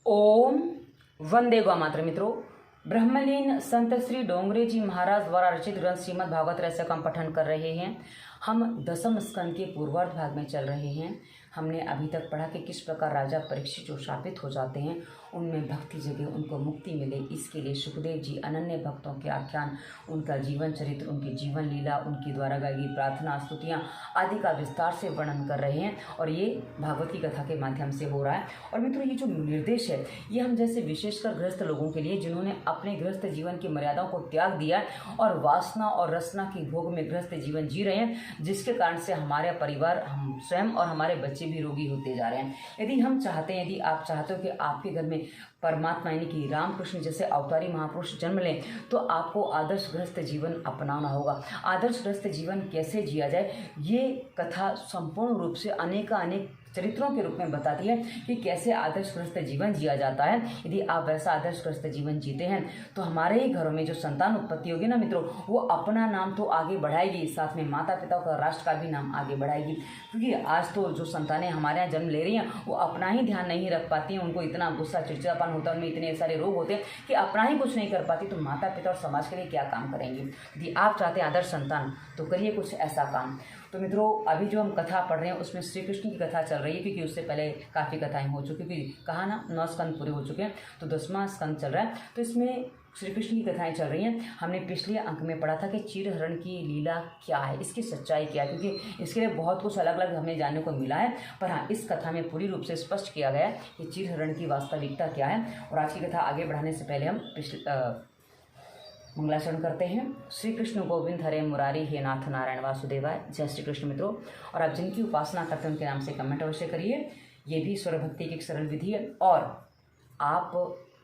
ओम वंदे गौमात्र। मित्रों, ब्रह्मलीन संत श्री डोंगरे जी महाराज द्वारा रचित ग्रंथ श्रीमद् भागवत रहस्य का हम पठन कर रहे हैं। हम दसम स्कंद के पूर्वार्ध भाग में चल रहे हैं। हमने अभी तक पढ़ा कि किस प्रकार राजा परीक्षित जो शापित हो जाते हैं उनमें भक्ति जगे, उनको मुक्ति मिले, इसके लिए सुखदेव जी अनन्य भक्तों के आख्यान, उनका जीवन चरित्र, उनकी जीवन लीला, उनकी द्वारा गाई गई प्रार्थना स्तुतियाँ आदि का विस्तार से वर्णन कर रहे हैं और ये भागवत की कथा के माध्यम से हो रहा है। और मित्रों, ये जो निर्देश है ये हम जैसे विशेषकर गृहस्थ लोगों के लिए जिन्होंने अपने गृहस्थ जीवन की मर्यादाओं को त्याग दिया और वासना और रसना की भोग में गृहस्थ जीवन जी रहे हैं, जिसके कारण से हमारे परिवार, हम स्वयं और हमारे बच्चे भी रोगी होते जा रहे हैं। यदि हम चाहते हैं, यदि आप चाहते हो कि आपके घर में परमात्मा यानी कि रामकृष्ण जैसे अवतारी महापुरुष जन्म लें, तो आपको आदर्श गृहस्थ जीवन अपनाना होगा। आदर्श गृहस्थ जीवन कैसे जिया जाए, ये कथा संपूर्ण रूप से अनेक चरित्रों के रूप में बताती है कि कैसे आदर्श गृहस्थ जीवन जिया जाता है। यदि आप वैसा आदर्श गृहस्थ जीवन जीते हैं तो हमारे ही घरों में जो संतान उत्पत्ति होगी ना मित्रों, वो अपना नाम तो आगे बढ़ाएगी, साथ में माता पिता का, राष्ट्र का भी नाम आगे बढ़ाएगी। क्योंकि आज तो जो संतानें हमारे यहाँ जन्म ले रही हैं वो अपना ही ध्यान नहीं रख पाती हैं, उनको इतना गुस्सा चिड़चिड़ापन होता है, उनमें इतने सारे रोग होते हैं कि अपना ही कुछ नहीं कर पाती, तो माता पिता और समाज के लिए क्या काम करेंगे। यदि आप चाहते हैं आदर्श संतान तो करिए कुछ ऐसा काम। तो मित्रों, अभी जो हम कथा पढ़ रहे हैं उसमें श्री कृष्ण की कथा चल रही है, क्योंकि उससे पहले काफ़ी कथाएं हो चुकी, क्योंकि कहा ना 9 स्कंद पूरे हो चुके हैं, तो 10वां स्कंद चल रहा है। तो इसमें श्री कृष्ण की कथाएं चल रही हैं। हमने पिछले अंक में पढ़ा था कि चीरहरण की लीला क्या है, इसकी सच्चाई क्या है, क्योंकि इसके लिए बहुत कुछ अलग अलग हमें जानने को मिला है। पर हाँ, इस कथा में पूरी रूप से स्पष्ट किया गया है कि चीरहरण की वास्तविकता क्या है। और आज की कथा आगे बढ़ाने से पहले हम मंगलाचरण करते हैं। श्री कृष्ण गोविंद हरे मुरारी, हे नाथ नारायण वासुदेवाय। जय श्री कृष्ण मित्रों। और आप जिनकी उपासना करते हैं उनके नाम से कमेंट अवश्य करिए। ये भी स्वर भक्ति की एक सरल विधि है। और आप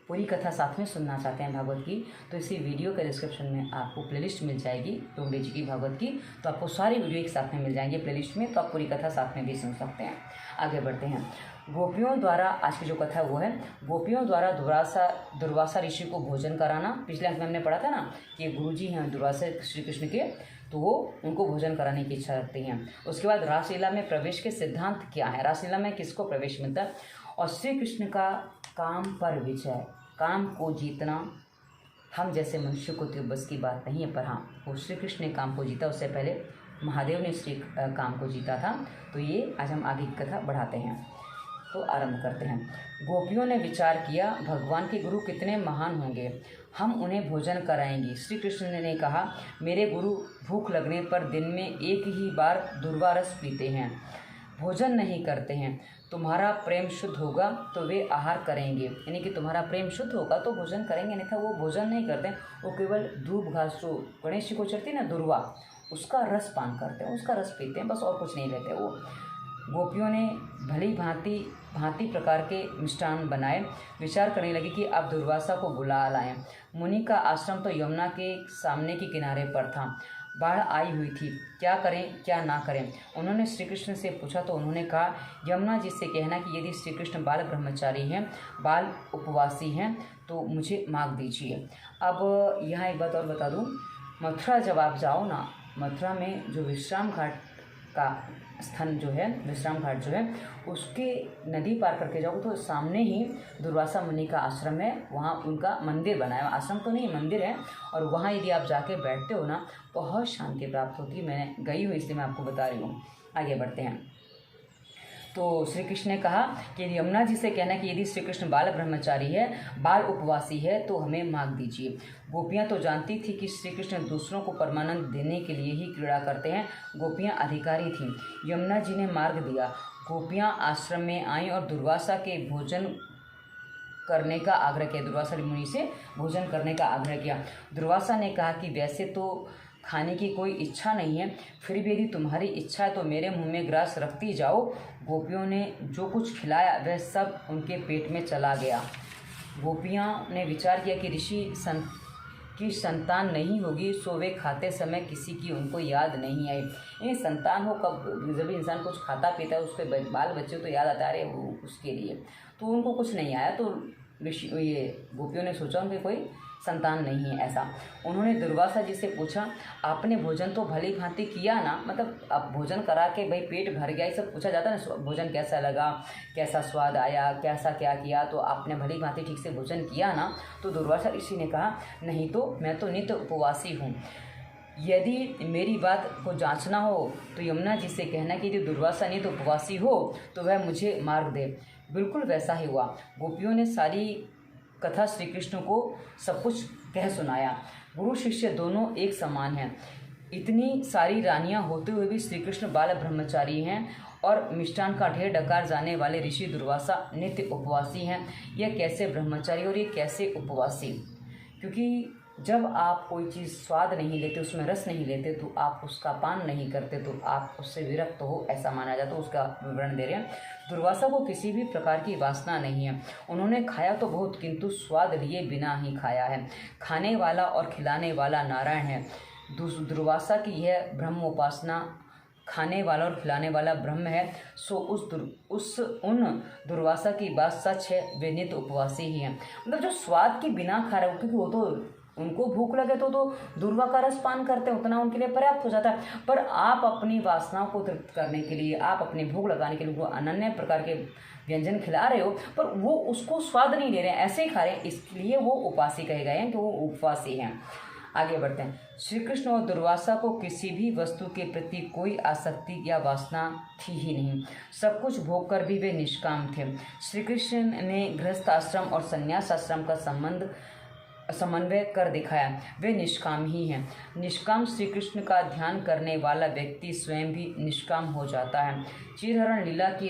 पूरी कथा साथ में सुनना चाहते हैं भागवत की, तो इसी वीडियो के डिस्क्रिप्शन में आपको प्लेलिस्ट मिल जाएगी डोंगरे जी की भागवत की, तो आपको सारी वीडियो एक साथ में मिल जाएंगे प्लेलिस्ट में, तो आप पूरी कथा साथ में भी सुन सकते हैं। आगे बढ़ते हैं। गोपियों द्वारा, आज की जो कथा वो है गोपियों द्वारा दुर्वासा ऋषि को भोजन कराना। पिछले अंक में हमने पढ़ा था ना कि गुरुजी हैं दुर्वासा श्री कृष्ण के, तो वो उनको भोजन कराने की इच्छा रखते हैं। उसके बाद रासलीला में प्रवेश के सिद्धांत क्या है, रासलीला में किसको प्रवेश मिलता है, और श्री कृष्ण का काम पर विजय, काम को जीतना हम जैसे मनुष्य को तो बस की बात नहीं है, पर हाँ वो श्री कृष्ण ने काम को जीता, उससे पहले महादेव ने श्री काम को जीता था। तो ये आज हम आगे की कथा बढ़ाते हैं, तो आरंभ करते हैं। गोपियों ने विचार किया, भगवान के गुरु कितने महान होंगे, हम उन्हें भोजन कराएंगी। श्री कृष्ण ने कहा, मेरे गुरु भूख लगने पर दिन में एक ही बार दुर्वा रस पीते हैं, भोजन नहीं करते हैं। तुम्हारा प्रेम शुद्ध होगा तो वे आहार करेंगे, यानी कि तुम्हारा प्रेम शुद्ध होगा तो भोजन करेंगे, नहीं था वो भोजन नहीं करते, वो केवल दूब घास जो गणेश जी को चढ़ती है ना दुर्वा, उसका रस पान करते हैं, उसका रस पीते हैं, बस और कुछ नहीं लेते वो। गोपियों ने भली भांति प्रकार के मिष्ठान बनाए, विचार करने लगी कि अब दुर्वासा को बुला लाएं। मुनि का आश्रम तो यमुना के सामने के किनारे पर था, बाढ़ आई हुई थी, क्या करें क्या ना करें। उन्होंने श्री कृष्ण से पूछा तो उन्होंने कहा, यमुना जी से कहना कि यदि श्री कृष्ण बाल ब्रह्मचारी हैं, बाल उपवासी हैं, तो मुझे मांग दीजिए। अब यहाँ एक बात और बता दूँ, मथुरा जब आप जाओ ना, मथुरा में जो विश्राम घाट का स्थान जो है, विश्राम घाट जो है, उसके नदी पार करके जाओ तो सामने ही दुर्वासा मुनि का आश्रम है, वहाँ उनका मंदिर बना है, आश्रम तो नहीं मंदिर है। और वहाँ यदि आप जाके बैठते हो ना, बहुत शांति प्राप्त होती है। मैंने गई हूँ इसलिए मैं आपको बता रही हूँ। आगे बढ़ते हैं। तो श्री कृष्ण ने कहा कि यमुना जी से कहना कि यदि श्री कृष्ण बाल ब्रह्मचारी है, बाल उपवासी है, तो हमें मांग दीजिए। गोपियाँ तो जानती थी कि श्री कृष्ण दूसरों को परमानंद देने के लिए ही क्रीड़ा करते हैं, गोपियाँ अधिकारी थीं। यमुना जी ने मार्ग दिया, गोपियाँ आश्रम में आईं और दुर्वासा के भोजन करने का आग्रह किया, दुर्वासा मुनि से भोजन करने का आग्रह किया। दुर्वासा ने कहा कि वैसे तो खाने की कोई इच्छा नहीं है, फिर भी यदि तुम्हारी इच्छा है तो मेरे मुंह में ग्रास रखती जाओ। गोपियों ने जो कुछ खिलाया वह सब उनके पेट में चला गया। गोपियां ने विचार किया कि ऋषि की संतान नहीं होगी, सो वे खाते समय किसी की उनको याद नहीं आई। ये संतान हो कब, जब इंसान कुछ खाता पीता है उसके बाल बच्चे तो याद आता है वो उसके लिए, तो उनको कुछ नहीं आया। तो ऋषि ये गोपियों ने सोचा उनके कोई संतान नहीं है ऐसा। उन्होंने दुर्वासा जी से पूछा, आपने भोजन तो भली भांति किया ना, मतलब अब भोजन करा के भाई पेट भर गया, ये सब पूछा जाता है ना, भोजन कैसा लगा, कैसा स्वाद आया, कैसा क्या किया, तो आपने भली भांति ठीक से भोजन किया ना। तो दुर्वासा ऋषि ने कहा, नहीं तो मैं तो नित्य उपवासी हूँ। यदि मेरी बात को जांचना हो तो यमुना जी से कहना कि यदि दुर्वासा नित्य उपवासी हो तो वह मुझे मार्ग दे। बिल्कुल वैसा ही हुआ। गोपियों ने सारी कथा श्री कृष्ण को सब कुछ कह सुनाया। गुरु शिष्य दोनों एक समान हैं। इतनी सारी रानियां होते हुए भी श्री कृष्ण बाल ब्रह्मचारी हैं और मिष्टान का ढेर डकार जाने वाले ऋषि दुर्वासा नित्य उपवासी हैं। यह कैसे ब्रह्मचारी और ये कैसे उपवासी? क्योंकि जब आप कोई चीज़ स्वाद नहीं लेते, उसमें रस नहीं लेते, तो आप उसका पान नहीं करते, तो आप उससे विरक्त हो, ऐसा माना जाता है। उसका विवरण दे रहे हैं। दुर्वासा को किसी भी प्रकार की वासना नहीं है। उन्होंने खाया तो बहुत, किंतु स्वाद लिए बिना ही खाया है। खाने वाला और खिलाने वाला नारायण है। दुर्वासा की यह ब्रह्म उपासना, खाने वाला और खिलाने वाला ब्रह्म है, सो उन दुर्वासा की बात सच है, वे नित्य उपवासी ही हैं। मतलब जो स्वाद के बिना खा रहे हो, क्योंकि वो तो उनको भूख लगे तो दूर्वा का रस पान करते हैं, उतना उनके लिए पर्याप्त हो जाता है। पर आप अपनी वासनाओं को तृप्त करने के लिए, आप अपनी भूख लगाने के लिए वो अनन्य प्रकार के व्यंजन खिला रहे हो, पर वो उसको स्वाद नहीं ले रहे हैं, ऐसे ही खा रहे हैं, इसलिए वो उपासी कहे गए हैं कि वो उपवासी हैं। आगे बढ़ते हैं। श्री कृष्ण और दुर्वासा को किसी भी वस्तु के प्रति कोई आसक्ति या वासना थी ही नहीं। सब कुछ भोग कर भी वे निष्काम थे। श्री कृष्ण ने गृहस्थ आश्रम और संन्यास आश्रम का समन्वय कर दिखाया। वे निष्काम ही हैं। निष्काम श्री कृष्ण का ध्यान करने वाला व्यक्ति स्वयं भी निष्काम हो जाता है। चिरहरण लीला की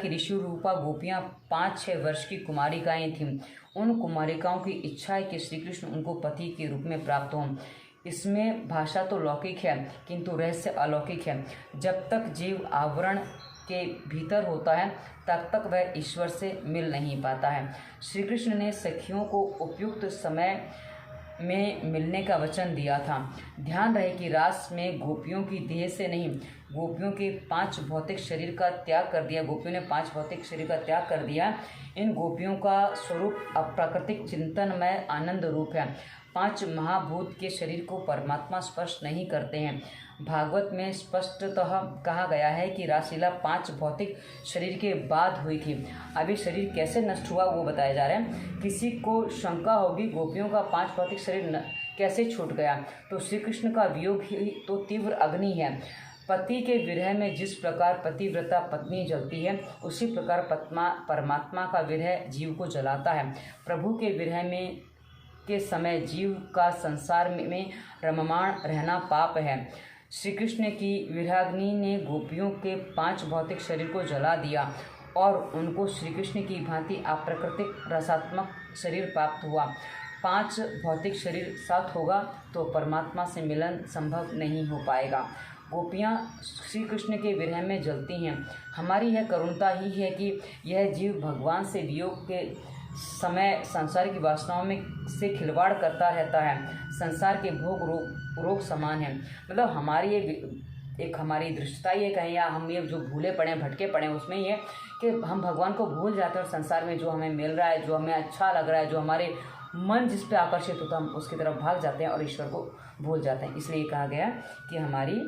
ऋषि रूपा गोपियाँ 5-6 वर्ष की कुमारिकाएं थीं। उन कुमारिकाओं की इच्छा है कि श्री कृष्ण उनको पति के रूप में प्राप्त हों। इसमें भाषा तो लौकिक है, किंतु रहस्य अलौकिक है। जब तक जीव आवरण के भीतर होता है तब तक वह ईश्वर से मिल नहीं पाता है। श्री कृष्ण ने सखियों को उपयुक्त समय में मिलने का वचन दिया था। ध्यान रहे कि रास में गोपियों की देह से नहीं, गोपियों के 5 भौतिक शरीर का त्याग कर दिया। गोपियों ने 5 भौतिक शरीर का त्याग कर दिया। इन गोपियों का स्वरूप अप्राकृतिक चिंतनमय आनंद रूप है। 5 महाभूत के शरीर को परमात्मा स्पर्श नहीं करते हैं। भागवत में स्पष्टतः कहा गया है कि रासलीला 5 भौतिक शरीर के बाद हुई थी। अभी शरीर कैसे नष्ट हुआ वो बताया जा रहा है। किसी को शंका होगी गोपियों का 5 भौतिक शरीर कैसे छूट गया, तो श्री कृष्ण का वियोग ही तो तीव्र अग्नि है। पति के विरह में जिस प्रकार पतिव्रता पत्नी जलती है, उसी प्रकार परमात्मा का विरह जीव को जलाता है। प्रभु के विरह में के समय जीव का संसार में रममाण रहना पाप है। श्री कृष्ण की विरहाग्नि ने गोपियों के 5 भौतिक शरीर को जला दिया और उनको श्री कृष्ण की भांति अप्राकृतिक रसात्मक शरीर प्राप्त हुआ। 5 भौतिक शरीर साथ होगा तो परमात्मा से मिलन संभव नहीं हो पाएगा। गोपियाँ श्री कृष्ण के विरह में जलती हैं। हमारी यह करुणता ही है कि यह जीव भगवान से वियोग के समय संसार की वासनाओं में से खिलवाड़ करता रहता है। संसार के भोग रोग समान है। मतलब हमारी ये हमारी दृष्टता ये कहें या हम ये जो भूले पड़े भटके पड़े उसमें ये कि हम भगवान को भूल जाते हैं और संसार में जो हमें मिल रहा है, जो हमें अच्छा लग रहा है, जो हमारे मन जिस पे आकर्षित होता है, हम उसकी तरफ भाग जाते हैं और ईश्वर को भूल जाते हैं। इसलिए कहा गया कि हमारी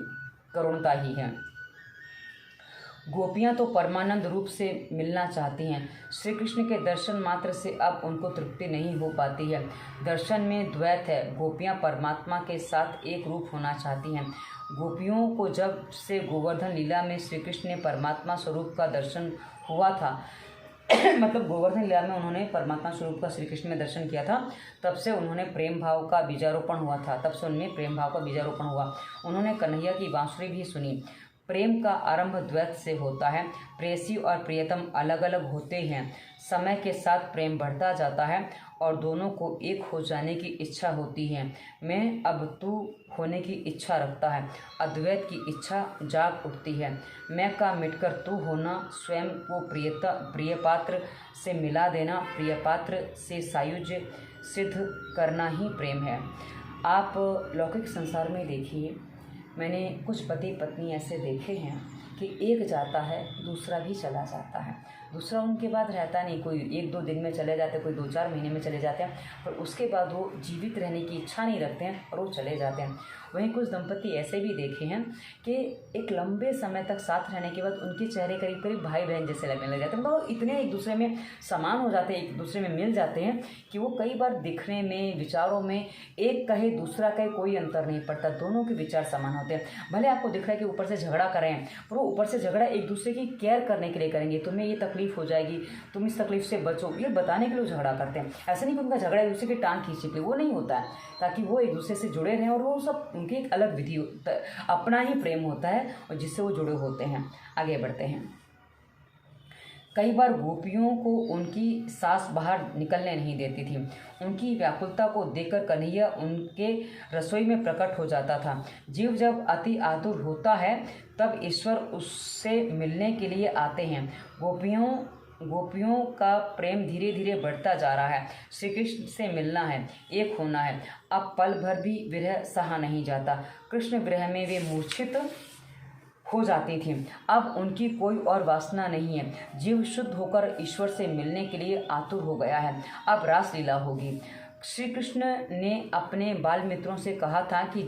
करुणता ही है। गोपियाँ तो परमानंद रूप से मिलना चाहती हैं। श्री कृष्ण के दर्शन मात्र से अब उनको तृप्ति नहीं हो पाती है। दर्शन में द्वैत है। गोपियाँ परमात्मा के साथ एक रूप होना चाहती हैं। गोपियों को जब से गोवर्धन लीला में श्री कृष्ण ने परमात्मा स्वरूप का दर्शन हुआ था मतलब गोवर्धन लीला में उन्होंने परमात्मा स्वरूप का श्री कृष्ण में दर्शन किया था, तब से उन्होंने प्रेम भाव का बीजारोपण हुआ था। तब से उनमें प्रेम भाव का बीजारोपण हुआ। उन्होंने कन्हैया की बांसुरी भी सुनी। प्रेम का आरंभ द्वैत से होता है। प्रेयसी और प्रियतम अलग अलग होते हैं। समय के साथ प्रेम बढ़ता जाता है और दोनों को एक हो जाने की इच्छा होती है। मैं अब तू होने की इच्छा रखता है। अद्वैत की इच्छा जाग उठती है। मैं का मिटकर तू होना, स्वयं को प्रिय पात्र से मिला देना, प्रिय पात्र से सायुज्य सिद्ध करना ही प्रेम है। आप लौकिक संसार में देखिए, मैंने कुछ पति पत्नी ऐसे देखे हैं कि एक जाता है दूसरा भी चला जाता है, दूसरा उनके बाद रहता नहीं, कोई 1-2 दिन में चले जाते हैं, कोई 2-4 महीने में चले जाते हैं, पर उसके बाद वो जीवित रहने की इच्छा नहीं रखते हैं और वो चले जाते हैं। वहीं कुछ दंपति ऐसे भी देखे हैं कि एक लंबे समय तक साथ रहने के बाद उनके चेहरे करीब करीब भाई बहन जैसे लगने लग जाते हैं, मतलब इतने एक दूसरे में समान हो जाते हैं, एक दूसरे में मिल जाते हैं कि वो कई बार दिखने में, विचारों में एक कहे दूसरा कहे कोई अंतर नहीं पड़ता, दोनों के विचार समान होते हैं। भले आपको दिख रहा है कि ऊपर से झगड़ा करें, पर वो ऊपर से झगड़ा एक दूसरे की केयर करने के लिए करेंगे, तुम्हें ये तकलीफ हो जाएगी, तुम इस तकलीफ से बचो, ये बताने के लिए झगड़ा करते हैं। ऐसा नहीं कि उनका झगड़ा एक दूसरे की टांग खींचने के लिए, वो नहीं होता है, ताकि वो एक दूसरे से जुड़े रहें, और वो सब उनकी एक अलग विधि, अपना ही प्रेम होता है और जिससे वो जुड़े होते हैं। आगे बढ़ते हैं। कई बार गोपियों को उनकी सास बाहर निकलने नहीं देती थी। उनकी व्याकुलता को देखकर कन्हैया उनके रसोई में प्रकट हो जाता था। जीव जब अति आतुर होता है तब ईश्वर उससे मिलने के लिए आते हैं। गोपियों का प्रेम धीरे धीरे बढ़ता जा रहा है। श्री कृष्ण से मिलना है, एक होना है। अब पल भर भी विरह सहा नहीं जाता। कृष्ण विरह में वे मूर्छित हो जाती थी। अब उनकी कोई और वासना नहीं है। जीव शुद्ध होकर ईश्वर से मिलने के लिए आतुर हो गया है। अब रासलीला होगी। श्री कृष्ण ने अपने बाल मित्रों से कहा था कि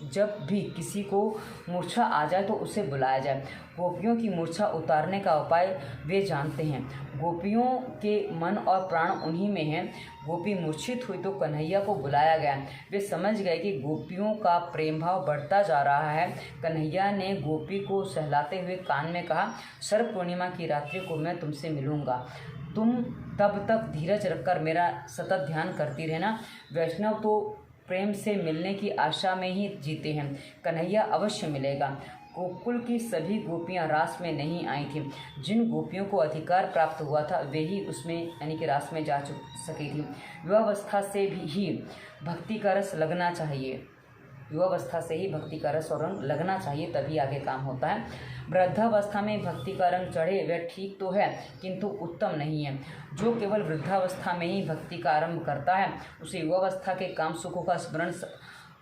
जब भी किसी को मूर्छा आ जाए तो उसे बुलाया जाए। गोपियों की मूर्छा उतारने का उपाय वे जानते हैं। गोपियों के मन और प्राण उन्हीं में हैं। गोपी मूर्छित हुई तो कन्हैया को बुलाया गया। वे समझ गए कि गोपियों का प्रेम भाव बढ़ता जा रहा है। कन्हैया ने गोपी को सहलाते हुए कान में कहा, शरद पूर्णिमा की रात्रि को मैं तुमसे मिलूंगा। तुम तब तक धीरज रखकर मेरा सतत ध्यान करती रहना। वैष्णव तो प्रेम से मिलने की आशा में ही जीते हैं। कन्हैया अवश्य मिलेगा। गोकुल की सभी गोपियां रास में नहीं आई थीं। जिन गोपियों को अधिकार प्राप्त हुआ था वे ही उसमें यानी कि रास में जा सकी थी। युवावस्था से ही भक्ति का रस लगना चाहिए। युवावस्था से ही भक्ति का रस और रंग लगना चाहिए, तभी आगे काम होता है। वृद्धावस्था में भक्ति का रंग चढ़े वह ठीक तो है, किंतु उत्तम नहीं है। जो केवल वृद्धावस्था में ही भक्ति का आरंभ करता है उसे युवावस्था के काम सुखों का स्मरण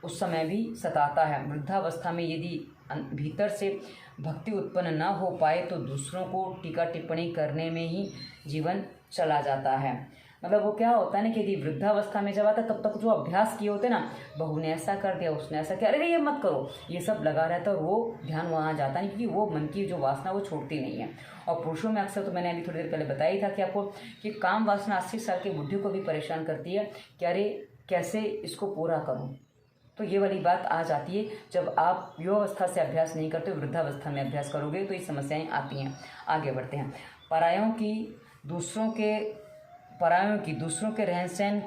उस समय भी सताता है। वृद्धावस्था में यदि भीतर से भक्ति उत्पन्न न हो पाए तो दूसरों को टीका टिप्पणी करने में ही जीवन चला जाता है। मतलब वो क्या होता है ना कि यदि वृद्धावस्था में जब आता है तब तक जो अभ्यास किए होते ना, बहू ने ऐसा कर दिया, उसने ऐसा किया, अरे ये मत करो, ये सब लगा रहता है और वो ध्यान वहाँ जाता नहीं, क्योंकि वो मन की जो वासना वो छोड़ती नहीं है। और पुरुषों में अक्सर, तो मैंने अभी थोड़ी देर पहले बताया ही था कि आपको कि काम वासना 80 साल के बुढ़े को भी परेशान करती है कि अरे कैसे इसको पूरा करूँ। तो ये वाली बात आ जाती है जब आप युवावस्था से अभ्यास नहीं करते, वृद्धावस्था में अभ्यास करोगे तो ये समस्याएं आती हैं। आगे बढ़ते हैं। परायों की दूसरों के रहन सहन,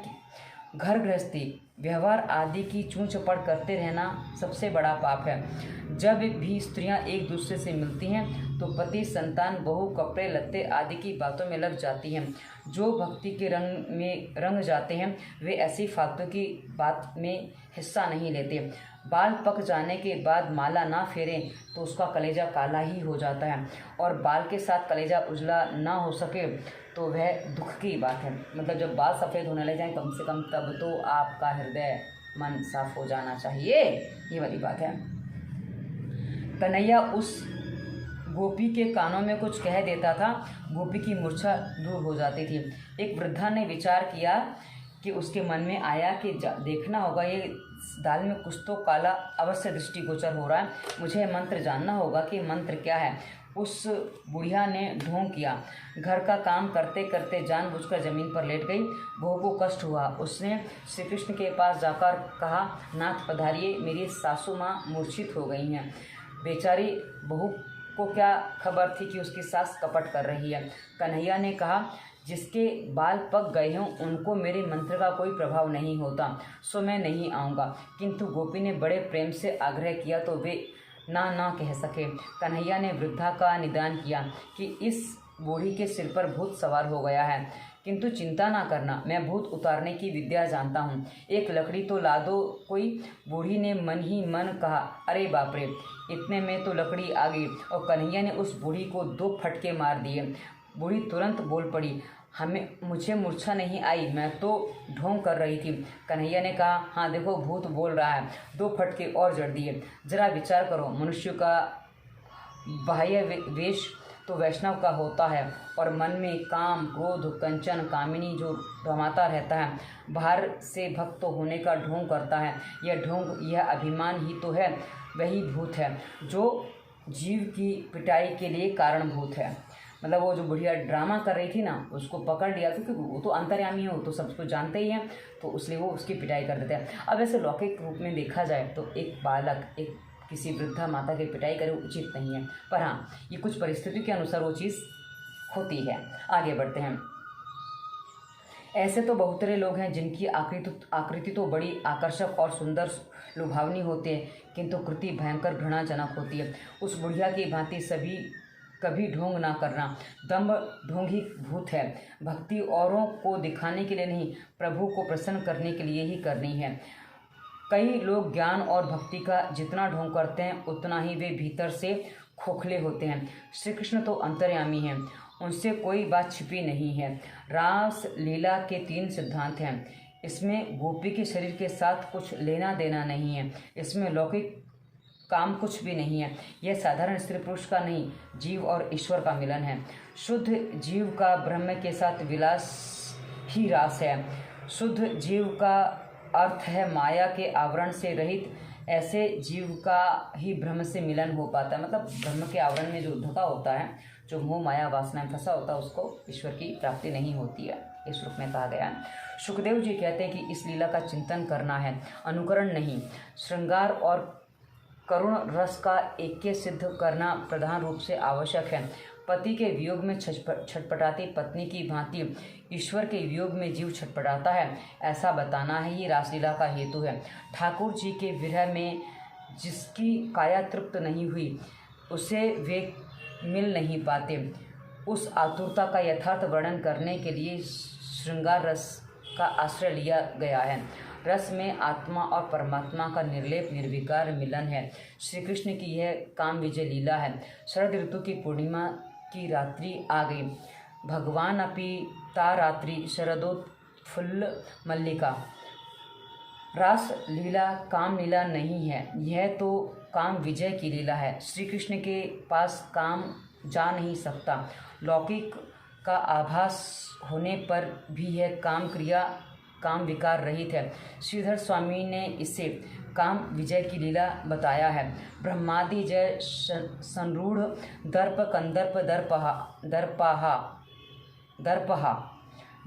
घर गृहस्थी, व्यवहार आदि की चूं चपड़ करते रहना सबसे बड़ा पाप है। जब भी स्त्रियां एक दूसरे से मिलती हैं तो पति, संतान, बहू, कपड़े लत्ते आदि की बातों में लग जाती हैं। जो भक्ति के रंग में रंग जाते हैं वे ऐसी फालतू की बात में हिस्सा नहीं लेते। बाल पक जाने के बाद माला ना फेरें तो उसका कलेजा काला ही हो जाता है, और बाल के साथ कलेजा उजला ना हो सके तो वह दुख की बात है। मतलब जब बाल सफ़ेद होने लग जाएं कम से कम तब तो आपका हृदय मन साफ हो जाना चाहिए, ये वाली बात है। कन्हैया उस गोपी के कानों में कुछ कह देता था, गोपी की मूर्छा दूर हो जाती थी। एक वृद्धा ने विचार किया कि उसके मन में आया कि देखना होगा, ये दाल में कुछ तो काला अवश्य दृष्टिगोचर हो रहा है, मुझे मंत्र जानना होगा कि मंत्र क्या है। उस बुढ़िया ने ढोंग किया। घर का काम करते करते जानबूझकर जमीन पर लेट गई। बहू को कष्ट हुआ। उसने श्री कृष्ण के पास जाकर कहा, नाथ पधारिए, मेरी सासू माँ मूर्छित हो गई हैं। बेचारी बहू को क्या खबर थी कि उसकी सास कपट कर रही है। कन्हैया ने कहा, जिसके बाल पक गए हों उनको मेरे मंत्र का कोई प्रभाव नहीं होता, सो मैं नहीं आऊँगा। किंतु गोपी ने बड़े प्रेम से आग्रह किया तो वे ना कह सके। कन्हैया ने वृद्धा का निदान किया कि इस बूढ़ी के सिर पर भूत सवार हो गया है, किंतु चिंता ना करना, मैं भूत उतारने की विद्या जानता हूँ, एक लकड़ी तो ला दो कोई। बूढ़ी ने मन ही मन कहा, अरे बाप रे, इतने में तो लकड़ी आ गई और कन्हैया ने उस बूढ़ी को 2 फटके मार दिए। बूढ़ी तुरंत बोल पड़ी, मुझे मूर्छा नहीं आई, मैं तो ढोंग कर रही थी। कन्हैया ने कहा, हाँ देखो भूत बोल रहा है, 2 फटके और जड़ दिए। जरा विचार करो, मनुष्य का बाह्य वेश तो वैष्णव का होता है और मन में काम, क्रोध, कंचन, कामिनी जो रमाता रहता है। बाहर से भक्त होने का ढोंग करता है। यह ढोंग, यह अभिमान ही तो है, वही भूत है जो जीव की पिटाई के लिए कारणभूत है। मतलब वो जो बुढ़िया ड्रामा कर रही थी ना, उसको पकड़ लिया, क्योंकि वो तो अंतर्यामी है, वो तो सबको जानते ही हैं, तो इसलिए वो उसकी पिटाई कर देते हैं। अब ऐसे लौकिक रूप में देखा जाए तो एक बालक एक किसी वृद्धा माता की पिटाई करे उचित नहीं है, पर हाँ, ये कुछ परिस्थिति के अनुसार वो चीज़ होती है। आगे बढ़ते हैं। ऐसे तो बहुत सारे लोग हैं जिनकी आकृति तो बड़ी आकर्षक और सुंदर लुभावनी होती है, किंतु कृति भयंकर घृणाजनक होती है। उस बुढ़िया की भांति सभी कभी ढोंग ना करना। दम्भ ढोंग ही भूत है। भक्ति औरों को दिखाने के लिए नहीं, प्रभु को प्रसन्न करने के लिए ही करनी है। कई लोग ज्ञान और भक्ति का जितना ढोंग करते हैं उतना ही वे भीतर से खोखले होते हैं। श्री कृष्ण तो अंतर्यामी हैं, उनसे कोई बात छिपी नहीं है। रास लीला के 3 सिद्धांत हैं। इसमें गोपी के शरीर के साथ कुछ लेना देना नहीं है। इसमें लौकिक काम कुछ भी नहीं है। यह साधारण स्त्री पुरुष का नहीं, जीव और ईश्वर का मिलन है। शुद्ध जीव का ब्रह्म के साथ विलास ही रास है। शुद्ध जीव का अर्थ है माया के आवरण से रहित। ऐसे जीव का ही ब्रह्म से मिलन हो पाता है। मतलब ब्रह्म के आवरण में जो ढका होता है, जो मोह माया वासना में फंसा होता है, उसको ईश्वर की प्राप्ति नहीं होती है। इस रूप में कहा गया है। सुखदेव जी कहते हैं कि इस लीला का चिंतन करना है, अनुकरण नहीं। श्रृंगार और करुण रस का ऐक्य सिद्ध करना प्रधान रूप से आवश्यक है। पति के वियोग में छटपटाती पत्नी की भांति ईश्वर के वियोग में जीव छटपटाता है, ऐसा बताना ही रासलीला का हेतु है। ठाकुर जी के विरह में जिसकी काया तृप्त नहीं हुई, उसे वे मिल नहीं पाते। उस आतुरता का यथार्थ वर्णन करने के लिए श्रृंगार रस का आश्रय लिया गया है। रस में आत्मा और परमात्मा का निर्लेप निर्विकार मिलन है। श्री कृष्ण की यह काम विजय लीला है। शरद ऋतु की पूर्णिमा की रात्रि आ गई। भगवान अपि ता रात्रि शरदोत्फुल्ल मल्लिका। रास लीला काम लीला नहीं है, यह तो काम विजय की लीला है। श्री कृष्ण के पास काम जा नहीं सकता। लौकिक का आभास होने पर भी यह काम क्रिया काम विकार रहित है। श्रीधर स्वामी ने इसे काम विजय की लीला बताया है। ब्रह्मादि जय संरूढ़ दर्प कंदर्प दर्पहा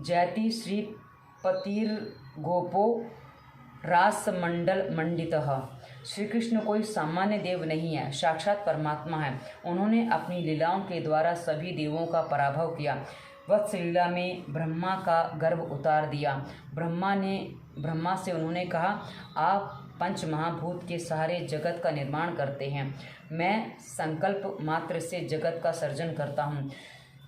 जयति श्रीपतिर्गोपो रास मंडल मंडितः। श्री कृष्ण कोई सामान्य देव नहीं है, साक्षात परमात्मा है। उन्होंने अपनी लीलाओं के द्वारा सभी देवों का पराभव किया। वत्स लीला में ब्रह्मा का गर्व उतार दिया। ब्रह्मा से उन्होंने कहा, आप पंच महाभूत के सहारे जगत का निर्माण करते हैं, मैं संकल्प मात्र से जगत का सर्जन करता हूँ।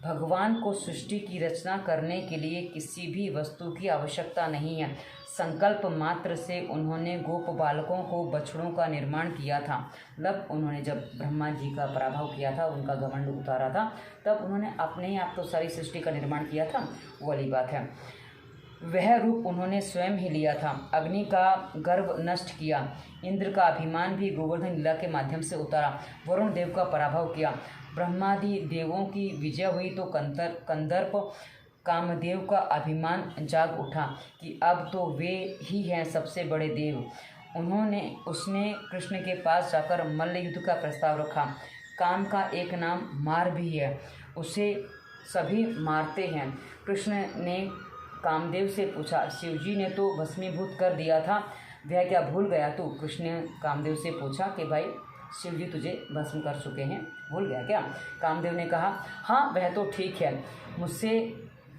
भगवान को सृष्टि की रचना करने के लिए किसी भी वस्तु की आवश्यकता नहीं है। संकल्प मात्र से उन्होंने गोप बालकों को बछड़ों का निर्माण किया था। मतलब उन्होंने जब ब्रह्मा जी का पराभव किया था, उनका घमंड उतारा था, तब उन्होंने अपने ही आप तो सारी सृष्टि का निर्माण किया था, वो वाली बात है। वह रूप उन्होंने स्वयं ही लिया था। अग्नि का गर्व नष्ट किया। इंद्र का अभिमान भी गोवर्धन लीला के माध्यम से उतारा। वरुण देव का पराभव किया। ब्रह्मादि देवों की विजय हुई तो कंदर्प कामदेव का अभिमान जाग उठा कि अब तो वे ही हैं सबसे बड़े देव। उसने कृष्ण के पास जाकर मल्ल युद्ध का प्रस्ताव रखा। काम का एक नाम मार भी है, उसे सभी मारते हैं। कृष्ण ने कामदेव से पूछा, शिवजी ने तो भस्मीभूत कर दिया था, वह क्या भूल गया तू? कृष्ण ने कामदेव से पूछा कि भाई शिवजी तुझे भस्म कर चुके हैं, भूल गया क्या? कामदेव ने कहा, हाँ वह तो ठीक है, मुझसे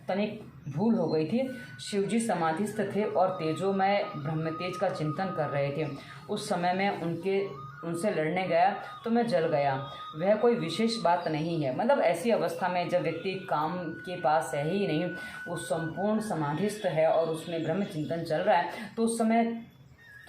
तनिक भूल हो गई थी। शिवजी समाधिस्थ थे और तेजोमय ब्रह्मतेज का चिंतन कर रहे थे। उस समय में उनसे लड़ने गया तो मैं जल गया। वह कोई विशेष बात नहीं है। मतलब ऐसी अवस्था में जब व्यक्ति काम के पास है ही नहीं, वो संपूर्ण समाधिस्थ है और उसमें ब्रह्म चिंतन चल रहा है, तो उस समय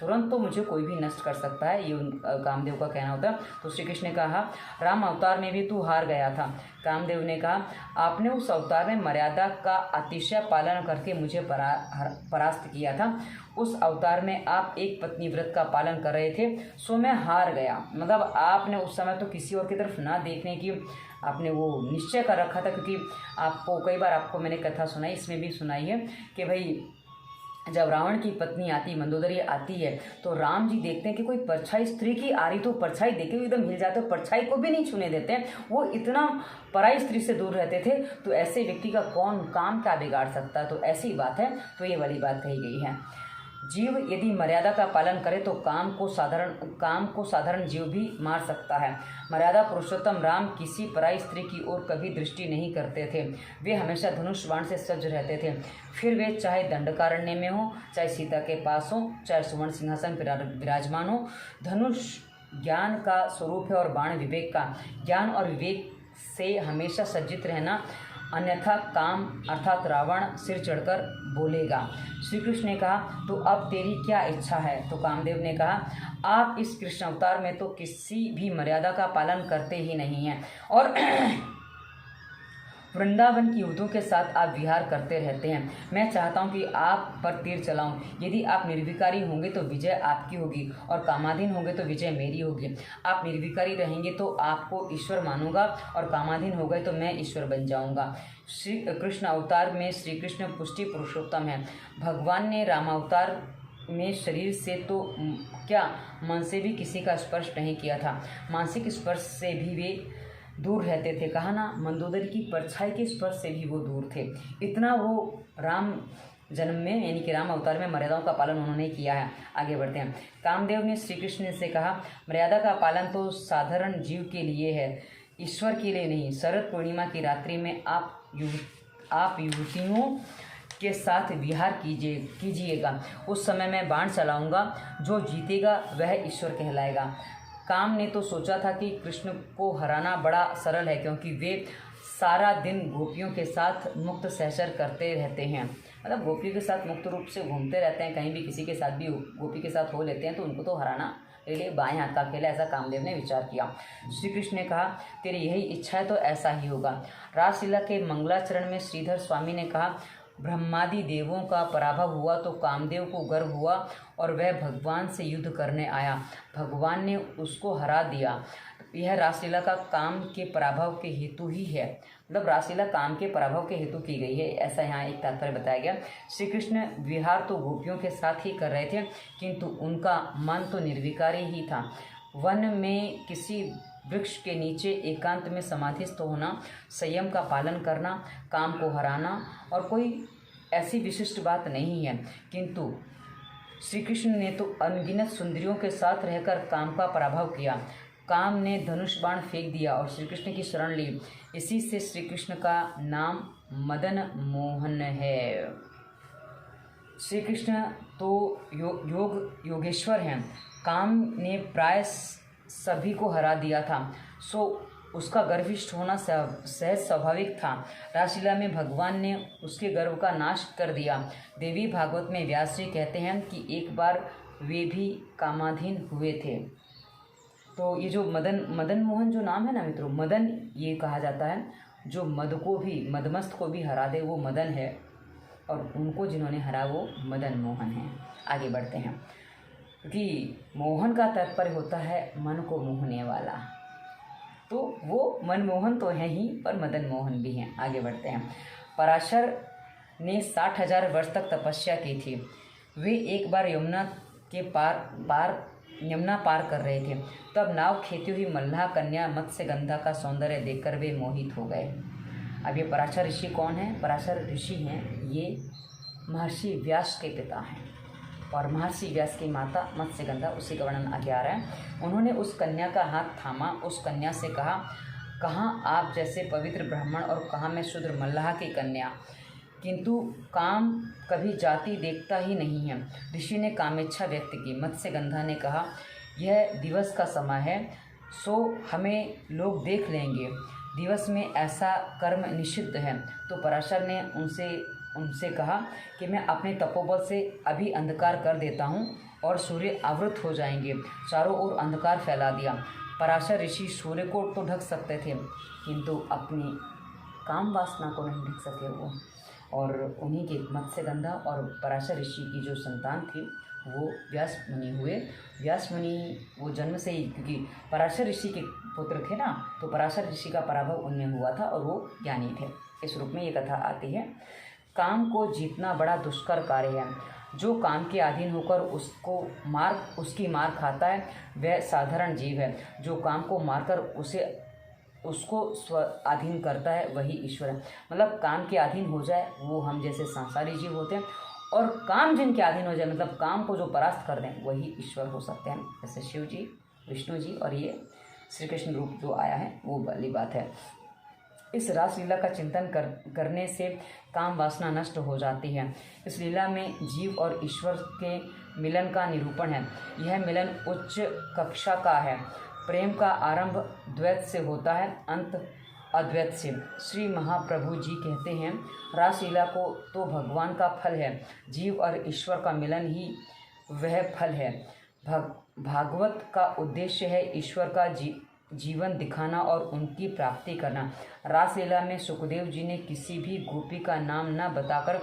तुरंत तो मुझे कोई भी नष्ट कर सकता है, ये कामदेव का कहना होता है। तो श्री कृष्ण ने कहा, राम अवतार में भी तू हार गया था। कामदेव ने कहा, आपने उस अवतार में मर्यादा का अतिशय पालन करके मुझे परास्त किया था। उस अवतार में आप एक पत्नी व्रत का पालन कर रहे थे, सो मैं हार गया। मतलब आपने उस समय तो किसी और की तरफ ना देखने की आपने वो निश्चय कर रखा था, क्योंकि आपको कई बार आपको मैंने कथा सुनाई, इसमें भी सुनाई है कि भाई जब रावण की पत्नी आती, मंदोदरी आती है, तो राम जी देखते हैं कि कोई परछाई स्त्री की आ रही, तो परछाई देखे हुए एकदम हिल जाते हैं, परछाई को भी नहीं छूने देते हैं। वो इतना पराई स्त्री से दूर रहते थे। तो ऐसे व्यक्ति का कौन काम क्या बिगाड़ सकता है? तो ऐसी बात है। तो ये वाली बात कही गई है। जीव यदि मर्यादा का पालन करे तो काम को साधारण जीव भी मार सकता है। मर्यादा पुरुषोत्तम राम किसी पराई स्त्री की ओर कभी दृष्टि नहीं करते थे। वे हमेशा धनुष बाण से सज्ज रहते थे। फिर वे चाहे दंडकारण्य में हो, चाहे सीता के पास हो, चाहे सुवर्ण सिंहासन विराजमान हो। धनुष ज्ञान का स्वरूप है और बाण विवेक का। ज्ञान और विवेक से हमेशा सज्जित रहना, अन्यथा काम अर्थात रावण सिर चढ़कर बोलेगा। श्री कृष्ण ने कहा, तो अब तेरी क्या इच्छा है? तो कामदेव ने कहा, आप इस कृष्ण अवतार में तो किसी भी मर्यादा का पालन करते ही नहीं हैं और वृंदावन की युवतियों के साथ आप विहार करते रहते हैं। मैं चाहता हूं कि आप पर तीर चलाऊं। यदि आप निर्विकारी होंगे तो विजय आपकी होगी और कामाधीन होंगे तो विजय मेरी होगी। आप निर्विकारी रहेंगे तो आपको ईश्वर मानूंगा और कामाधीन हो गए तो मैं ईश्वर बन जाऊंगा। श्री कृष्ण अवतार में श्री कृष्ण पुष्टि पुरुषोत्तम है। भगवान ने रामावतार में शरीर से तो क्या मन से भी किसी का स्पर्श नहीं किया था। मानसिक स्पर्श से भी वे दूर रहते थे। कहा ना, मंदोदरी की परछाई के स्पर्श से भी वो दूर थे। इतना वो राम जन्म में यानी कि राम अवतार में मर्यादाओं का पालन उन्होंने किया है। आगे बढ़ते हैं। कामदेव ने श्री कृष्ण से कहा, मर्यादा का पालन तो साधारण जीव के लिए है, ईश्वर के लिए नहीं। शरद पूर्णिमा की रात्रि में आप युवतियों के साथ विहार कीजिएगा। उस समय मैं बाण चलाऊंगा, जो जीतेगा वह ईश्वर कहलाएगा। काम ने तो सोचा था कि कृष्ण को हराना बड़ा सरल है, क्योंकि वे सारा दिन गोपियों के साथ मुक्त सहचर करते रहते हैं। मतलब गोपियों के साथ मुक्त रूप से घूमते रहते हैं, कहीं भी किसी के साथ भी गोपी के साथ हो लेते हैं, तो उनको तो हराना लिए बाएं हाथ का खेल है, ऐसा कामदेव ने विचार किया। श्री कृष्ण ने कहा, तेरी यही इच्छा है तो ऐसा ही होगा। रासलीला के मंगलाचरण में श्रीधर स्वामी ने कहा, ब्रह्मादि देवों का पराभव हुआ तो कामदेव को गर्व हुआ और वह भगवान से युद्ध करने आया। भगवान ने उसको हरा दिया। यह रासलीला का काम के पराभव के हेतु ही है। मतलब रासलीला काम के पराभव के हेतु की गई है, ऐसा यहाँ एक तात्पर्य बताया गया। श्री कृष्ण विहार तो गोपियों के साथ ही कर रहे थे, किंतु उनका मन तो निर्विकारी ही था। वन में किसी वृक्ष के नीचे एकांत में समाधिस्थ होना, संयम का पालन करना, काम को हराना और कोई ऐसी विशिष्ट बात नहीं है। किंतु श्री कृष्ण ने तो अनगिनत सुंदरियों के साथ रहकर काम का पराभव किया। काम ने धनुष बाण फेंक दिया और श्री कृष्ण की शरण ली। इसी से श्री कृष्ण का नाम मदन मोहन है। श्री कृष्ण तो योगेश्वर हैं। काम ने प्राय सभी को हरा दिया था, सो उसका गर्विष्ठ होना सहज स्वाभाविक था। रासलीला में भगवान ने उसके गर्व का नाश कर दिया। देवी भागवत में व्यास जी कहते हैं कि एक बार वे भी कामाधीन हुए थे। तो ये जो मदन मोहन जो नाम है ना मित्रों, मदन ये कहा जाता है जो मद को भी, मदमस्त को भी हरा दे वो मदन है, और उनको जिन्होंने हरा वो मदन मोहन है। आगे बढ़ते हैं, क्योंकि मोहन का तात्पर्य होता है मन को मोहने वाला, तो वो मनमोहन तो है ही पर मदन मोहन भी हैं। आगे बढ़ते हैं। पराशर ने 60,000 वर्ष तक तपस्या की थी। वे एक बार यमुना पार कर रहे थे, तब नाव खेती हुई मल्लाह कन्या मत्स्यगंधा का सौंदर्य देखकर वे मोहित हो गए। अब ये पराशर ऋषि कौन है? पराशर ऋषि हैं, ये महर्षि व्यास के पिता हैं और महर्षि व्यास की माता मत्स्यगंधा, उसी का वर्णन आगे आ रहा है। उन्होंने उस कन्या का हाथ थामा, उस कन्या से कहा, कहाँ आप जैसे पवित्र ब्राह्मण और कहाँ मैं शूद्र मल्लाह की कन्या। किंतु काम कभी जाति देखता ही नहीं है। ऋषि ने कामेच्छा व्यक्त की। मत्स्यगंधा ने कहा, यह दिवस का समय है, सो हमें लोग देख लेंगे। दिवस में ऐसा कर्म निषिद्ध है। तो पराशर ने उनसे कहा कि मैं अपने तपोबल से अभी अंधकार कर देता हूँ और सूर्य आवृत हो जाएंगे। चारों ओर अंधकार फैला दिया। पराशर ऋषि सूर्य को तो ढक सकते थे, किंतु अपनी काम वासना को नहीं ढक सके वो। और उन्हीं के मत्स्यगंधा और पराशर ऋषि की जो संतान थी वो व्यास मुनि हुए। व्यास मुनि वो जन्म से ही, क्योंकि पराशर ऋषि के पुत्र थे ना, तो पराशर ऋषि का पराभव उनमें हुआ था और वो ज्ञानी थे। इस रूप में ये कथा आती है। काम को जीतना बड़ा दुष्कर कार्य है। जो काम के अधीन होकर उसकी मार खाता है वह साधारण जीव है। जो काम को मारकर उसको स्वाधीन करता है वही ईश्वर है। मतलब काम के अधीन हो जाए वो हम जैसे सांसारिक जीव होते हैं, और काम जिनके अधीन हो जाए, मतलब काम को जो परास्त कर दें, वही ईश्वर हो सकते हैं। जैसे शिव जी, विष्णु जी और ये श्री कृष्ण रूप जो आया है वो वाली बात है। इस रासलीला का चिंतन करने से काम वासना नष्ट हो जाती है। इस लीला में जीव और ईश्वर के मिलन का निरूपण है। यह मिलन उच्च कक्षा का है। प्रेम का आरंभ द्वैत से होता है, अंत अद्वैत से। श्री महाप्रभु जी कहते हैं, रासलीला को तो भगवान का फल है, जीव और ईश्वर का मिलन ही वह फल है। भागवत का उद्देश्य है ईश्वर का जीवन दिखाना और उनकी प्राप्ति करना। रासलीला में सुखदेव जी ने किसी भी गोपी का नाम न बताकर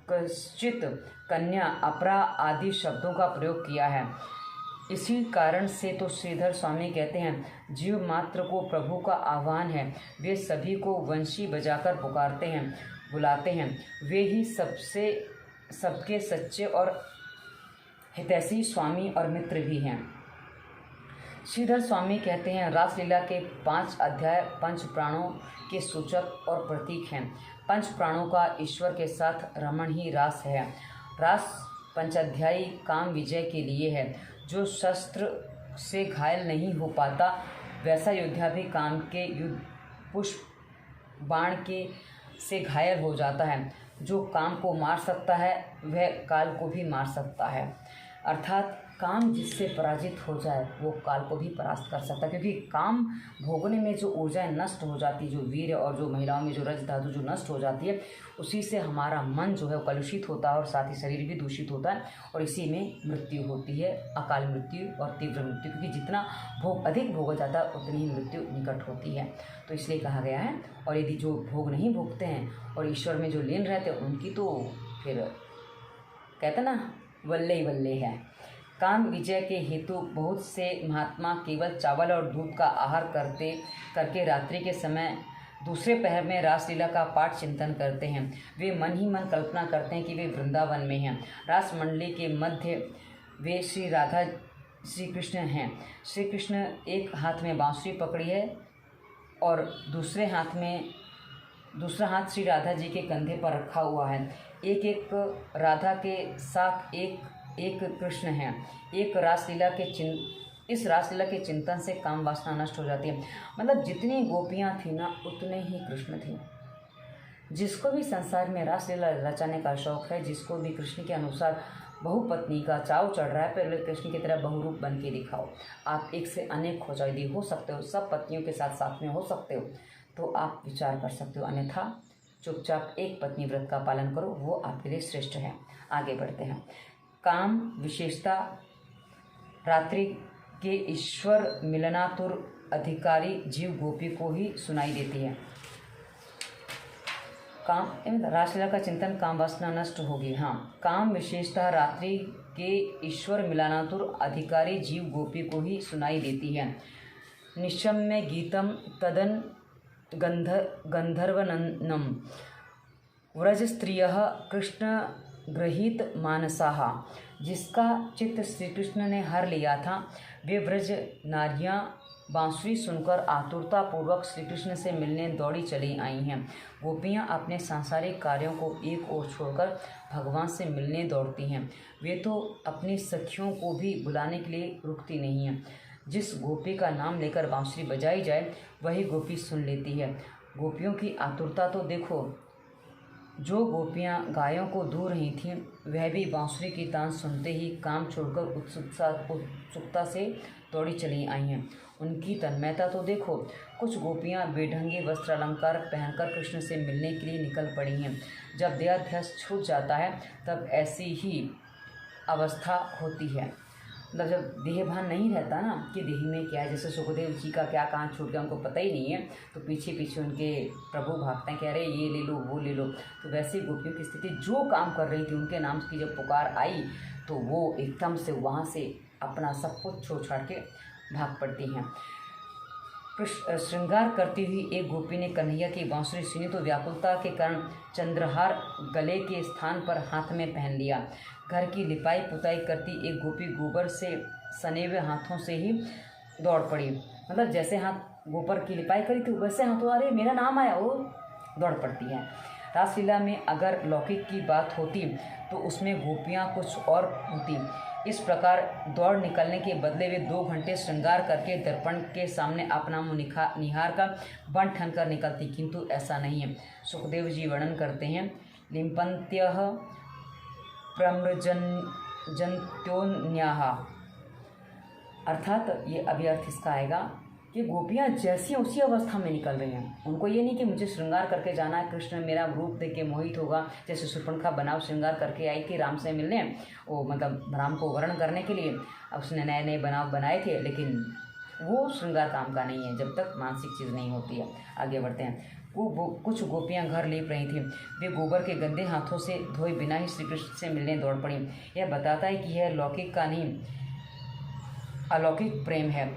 कश्चित, कन्या, अपरा आदि शब्दों का प्रयोग किया है। इसी कारण से तो श्रीधर स्वामी कहते हैं, जीव मात्र को प्रभु का आह्वान है। वे सभी को वंशी बजाकर पुकारते हैं, बुलाते हैं। वे ही सबके सच्चे और हितैषी स्वामी और मित्र भी हैं। श्रीधर स्वामी कहते हैं, रासलीला के 5 अध्याय पंच प्राणों के सूचक और प्रतीक हैं। पंच प्राणों का ईश्वर के साथ रमण ही रास है। रास पंचाध्यायी काम विजय के लिए है। जो शस्त्र से घायल नहीं हो पाता, वैसा योद्धा भी काम के युद्ध पुष्प बाण के से घायल हो जाता है। जो काम को मार सकता है वह काल को भी मार सकता है। अर्थात काम जिससे पराजित हो जाए वो काल को भी परास्त कर सकता है, क्योंकि काम भोगने में जो ऊर्जाएं नष्ट हो जाती, जो वीर और जो महिलाओं में जो रज धातु जो नष्ट हो जाती है, उसी से हमारा मन जो है वो कलुषित होता है और साथ ही शरीर भी दूषित होता है, और इसी में मृत्यु होती है, अकाल मृत्यु और तीव्र मृत्यु। क्योंकि जितना भोग अधिक भोगा जाता है उतनी ही मृत्यु निकट होती है। तो इसलिए कहा गया है। और यदि जो भोग नहीं भोगते हैं और ईश्वर में जो लीन रहते हैं, उनकी तो फिर कहते ना वल्ले ही वल्ले है। काम विजय के हेतु बहुत से महात्मा केवल चावल और दूध का आहार करके रात्रि के समय दूसरे पहर में रासलीला का पाठ चिंतन करते हैं। वे मन ही मन कल्पना करते हैं कि वे वृंदावन में हैं। रास मंडली के मध्य वे श्री राधा श्री कृष्ण हैं। श्री कृष्ण एक हाथ में बांसुरी पकड़ी है और दूसरा हाथ श्री राधा जी के कंधे पर रखा हुआ है। एक राधा के साथ एक कृष्ण हैं। इस रासलीला के चिंतन से काम वासना नष्ट हो जाती है। मतलब जितनी गोपियाँ थी ना, उतने ही कृष्ण थे। जिसको भी संसार में रासलीला रचाने का शौक है, जिसको भी कृष्ण के अनुसार बहुपत्नी का चाव चढ़ रहा है, पहले कृष्ण की तरह बहुरूप बन के दिखाओ। आप एक से अनेक हो जाए, हो सकते हो, सब पत्नियों के साथ में हो सकते हो, तो आप विचार कर सकते हो। अन्यथा चुपचाप एक पत्नी व्रत का पालन करो, वो आपके लिए श्रेष्ठ है। आगे बढ़ते हैं। काम विशेषता रात्रि के ईश्वर मिलनातुर अधिकारी जीव गोपी को ही सुनाई देती है। काम रासलीला का चिंतन काम वासना नष्ट होगी। हाँ, काम विशेषता रात्रि के ईश्वर मिलनातुर अधिकारी जीव गोपी को ही सुनाई देती है। निशम्य गीतम तदन गंधर्वनम व्रज स्त्रियः कृष्ण गृहीत मानसाः। जिसका चित्त श्री कृष्ण ने हर लिया था, वे व्रज नारियां बांसुरी सुनकर आतुरता पूर्वक श्री कृष्ण से मिलने दौड़ी चली आई हैं। गोपियां अपने सांसारिक कार्यों को एक ओर छोड़कर भगवान से मिलने दौड़ती हैं। वे तो अपनी सखियों को भी बुलाने के लिए रुकती नहीं हैं। जिस गोपी का नाम लेकर बांसुरी बजाई जाए वही गोपी सुन लेती है। गोपियों की आतुरता तो देखो। जो गोपियां गायों को दूह रही थीं, वह भी बांसुरी की तान सुनते ही काम छोड़कर उत्सुकता से दौड़ी चली आई हैं। उनकी तन्मयता तो देखो। कुछ गोपियां बेढंगे वस्त्र अलंकार पहनकर कृष्ण से मिलने के लिए निकल पड़ी हैं। जब देहाध्यास छूट जाता है तब ऐसी ही अवस्था होती है। मतलब जब देह भान नहीं रहता ना कि देह में क्या है, जैसे सुखदेव जी का क्या कहाँ छूट गया उनको पता ही नहीं है, तो पीछे पीछे उनके प्रभु भागते हैं कि अरे ये ले लो वो ले लो। तो वैसे ही गोपियों की स्थिति, जो काम कर रही थी उनके नाम की जब पुकार आई तो वो एकदम से वहाँ से अपना सब कुछ छोड़ छाड़ के भाग पड़ती हैं। श्रृंगार करती हुई एक गोपी ने कन्हैया की बांसुरी सुनी तो व्याकुलता के कारण चंद्रहार गले के स्थान पर हाथ में पहन लिया। घर की लिपाई पुताई करती एक गोपी गोबर से सने हुए हाथों से ही दौड़ पड़ी। मतलब जैसे हाथ गोबर की लिपाई करी थी वैसे हाथों, अरे मेरा नाम आया, वो दौड़ पड़ती है। रासलीला में अगर लौकिक की बात होती तो उसमें गोपियाँ कुछ और होती। इस प्रकार दौड़ निकलने के बदले वे 2 घंटे श्रृंगार करके दर्पण के सामने अपना मुँह निहार का बन ठन कर निकलती, किंतु ऐसा नहीं है। सुखदेव जी वर्णन करते हैं, लिम्पन्त्यः प्रम्रजन्त्योन्याः, अर्थात ये अभी अर्थ इसका आएगा कि गोपियाँ जैसी उसी अवस्था में निकल रही हैं। उनको ये नहीं कि मुझे श्रृंगार करके जाना है, कृष्ण मेरा रूप देख के मोहित होगा। जैसे शूर्पणखा बनाव श्रृंगार करके आई थी राम से मिलने, वो मतलब राम को वर्ण करने के लिए। अब उसने नए नए बनाव बनाए थे, लेकिन वो श्रृंगार काम का नहीं है जब तक मानसिक चीज़ नहीं होती है। आगे बढ़ते हैं। कुछ गोपियाँ घर लीप रही थीं। वे गोबर के गंदे हाथों से धोए बिना ही श्री कृष्ण से मिलने दौड़ पड़ी। यह बताता है कि यह लौकिक का नहीं अलौकिक प्रेम है।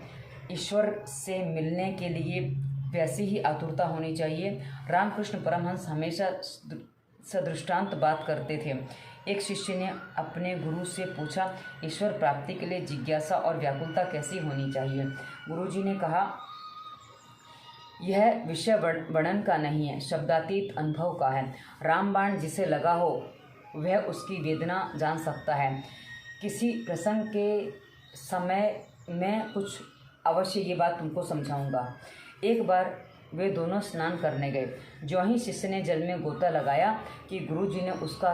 ईश्वर से मिलने के लिए वैसी ही आतुरता होनी चाहिए। रामकृष्ण परमहंस हमेशा सदृष्टांत बात करते थे। एक शिष्य ने अपने गुरु से पूछा, ईश्वर प्राप्ति के लिए जिज्ञासा और व्याकुलता कैसी होनी चाहिए? गुरुजी ने कहा, यह विषय वर्णन का नहीं है, शब्दातीत अनुभव का है। रामबाण जिसे लगा हो वह उसकी वेदना जान सकता है। किसी प्रसंग के समय मैं कुछ अवश्य ये बात तुमको समझाऊंगा। एक बार वे दोनों स्नान करने गए। जो ही शिष्य ने जल में गोता लगाया कि गुरुजी ने उसका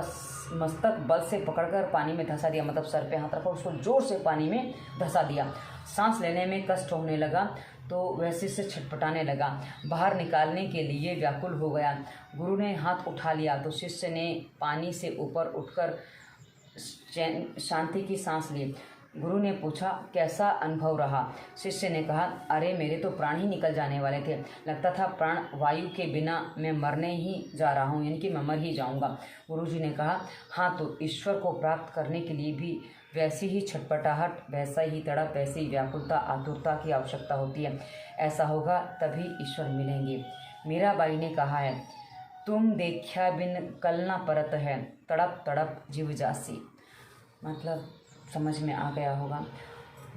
मस्तक बल से पकड़कर पानी में धंसा दिया। मतलब सर पे हाथ रखा, उसको जोर से पानी में धंसा दिया। सांस लेने में कष्ट होने लगा तो वह शिष्य छटपटाने लगा, बाहर निकालने के लिए व्याकुल हो गया। गुरु ने हाथ उठा लिया तो शिष्य ने पानी से ऊपर उठकर शांति की सांस ली। गुरु ने पूछा, कैसा अनुभव रहा? शिष्य ने कहा, अरे मेरे तो प्राण ही निकल जाने वाले थे। लगता था प्राण वायु के बिना मैं मरने ही जा रहा हूँ, यानी कि मैं मर ही जाऊँगा। गुरुजी ने कहा, हाँ तो ईश्वर को प्राप्त करने के लिए भी वैसी ही छटपटाहट, वैसा ही तड़प, वैसी व्याकुलता, आतुरता की आवश्यकता होती है। ऐसा होगा तभी ईश्वर मिलेंगे। मीराबाई ने कहा है, तुम देखा बिन कल न परत है, तड़प तड़प जीव जासी। मतलब समझ में आ गया होगा।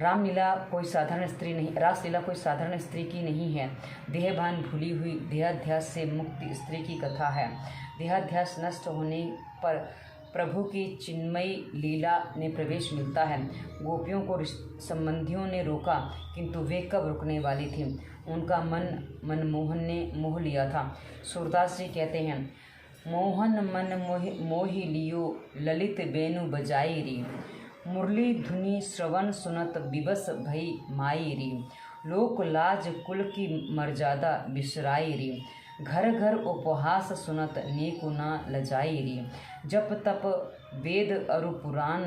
रामलीला कोई साधारण स्त्री नहीं, रासलीला कोई साधारण स्त्री की नहीं है। देहभान भूली हुई देहाध्यास से मुक्त स्त्री की कथा है। देहाध्यास नष्ट होने पर प्रभु की चिन्मयी लीला ने प्रवेश मिलता है। गोपियों को संबंधियों ने रोका, किंतु वे कब रुकने वाली थीं? उनका मन मनमोहन ने मोह लिया था। सूरदास जी कहते हैं, मोहन मन मोहि लियो ललित बेनु बजाई री, मुरली धुनि श्रवण सुनत बिबस भई माई री, लोक लाज कुल की मर्यादा बिसराई री, घर घर उपहास सुनत नेकु न लजाई री, जप तप वेद अरु पुराण